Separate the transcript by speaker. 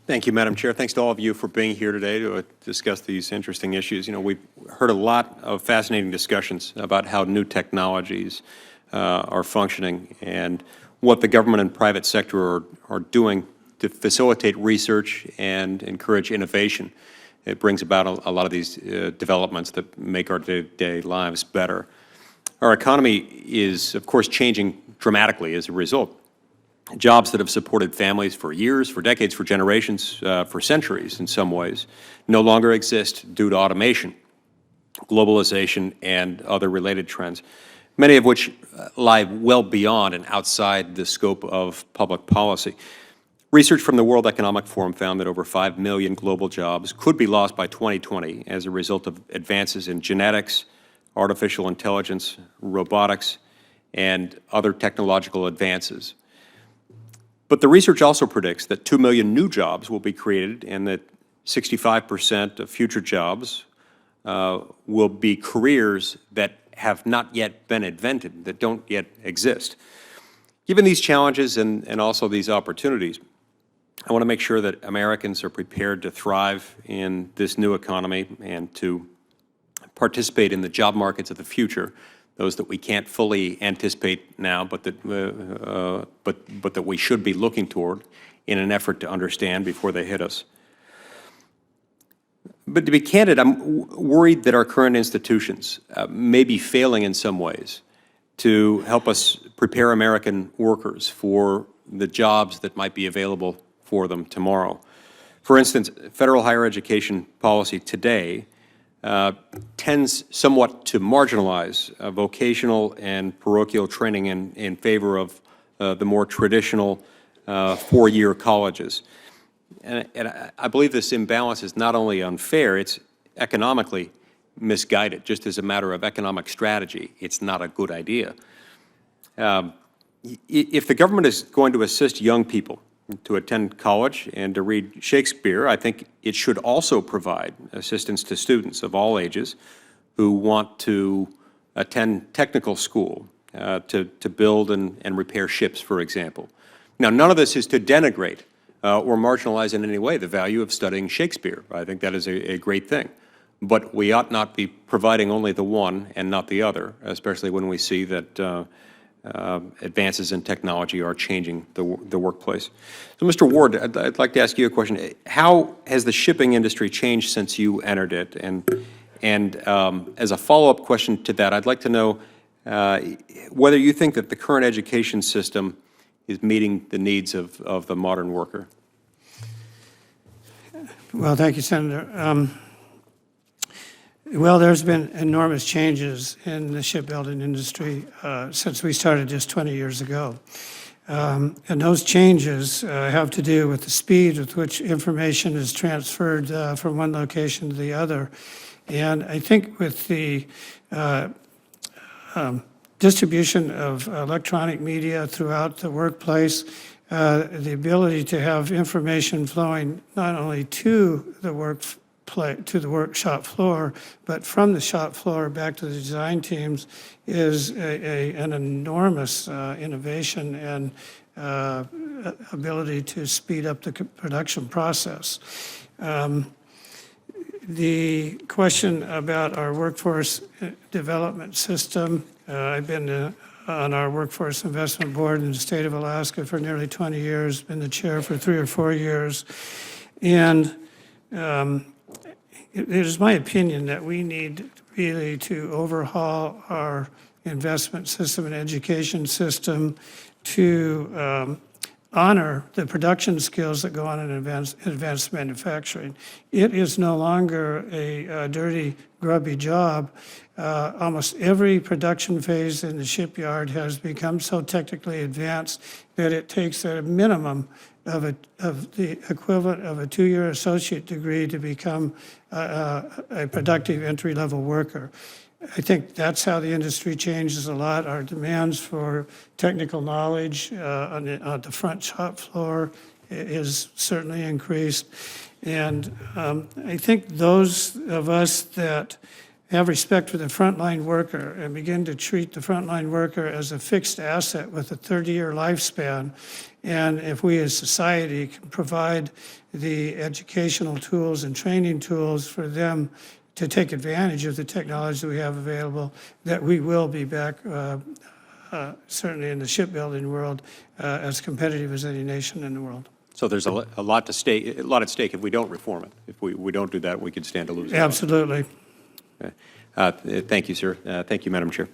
Speaker 1: Thank you, Madam Chair. Thanks to all of you for being here today to discuss these interesting issues. We've heard a lot of fascinating discussions about how new technologies are functioning and what the government and private sector are doing to facilitate research and encourage innovation. It brings about a lot of these developments that make our day-to-day lives better. Our economy is, of course, changing dramatically as a result. Jobs that have supported families for years, for decades, for generations, for centuries in some ways, no longer exist due to automation, globalization, and other related trends, many of which lie well beyond and outside the scope of public policy. Research from the World Economic Forum found that over 5 million global jobs could be lost by 2020 as a result of advances in genetics, artificial intelligence, robotics, and other technological advances. But the research also predicts that 2 million new jobs will be created and that 65% of future jobs will be careers that have not yet been invented, that don't yet exist. Given these challenges and also these opportunities, I want to make sure that Americans are prepared to thrive in this new economy and to participate in the job markets of the future, those that we can't fully anticipate now, but that we should be looking toward in an effort to understand before they hit us. But to be candid, I'm worried that our current institutions may be failing in some ways to help us prepare American workers for the jobs that might be available for them tomorrow. For instance, federal higher education policy today tends somewhat to marginalize vocational and parochial training in favor of the more traditional four-year colleges. And I believe this imbalance is not only unfair, it's economically misguided. Just as a matter of economic strategy, it's not a good idea. If the government is going to assist young people to attend college and to read Shakespeare, I think it should also provide assistance to students of all ages who want to attend technical school to build and repair ships, for example. Now, none of this is to denigrate or marginalize in any way the value of studying Shakespeare. I think that is a great thing. But we ought not be providing only the one and not the other, especially when we see that advances in technology are changing the workplace. So, Mr. Ward, I'd like to ask you a question. How has the shipping industry changed since you entered it? And as a follow-up question to that, I'd like to know whether you think that the current education system is meeting the needs of the modern worker.
Speaker 2: Well, thank you, Senator. Well, there's been enormous changes in the shipbuilding industry since we started just 20 years ago. And those changes have to do with the speed with which information is transferred from one location to the other. And I think with the distribution of electronic media throughout the workplace, the ability to have information flowing not only to the workshop floor, but from the shop floor back to the design teams is an enormous innovation and ability to speed up the production process. The question about our workforce development system, I've been on our workforce investment board in the state of Alaska for nearly 20 years, been the chair for 3 or 4 years, and it is my opinion that we need really to overhaul our investment system and education system to honor the production skills that go on in advanced manufacturing. It is no longer a dirty, grubby job. Almost every production phase in the shipyard has become so technically advanced that it takes a minimum of the equivalent of a 2-year associate degree to become a productive entry-level worker. I think that's how the industry changes a lot. Our demands for technical knowledge on the front shop floor is certainly increased. And I think those of us that have respect for the frontline worker and begin to treat the frontline worker as a fixed asset with a 30-year lifespan. And if we as society can provide the educational tools and training tools for them to take advantage of the technology we have available, that we will be back, certainly in the shipbuilding world, as competitive as any nation in the world.
Speaker 1: So there's a lot at stake if we don't reform it. If we don't do that, we could stand to lose.
Speaker 2: Absolutely.
Speaker 1: Okay. Thank you, sir. Thank you, Madam Chair.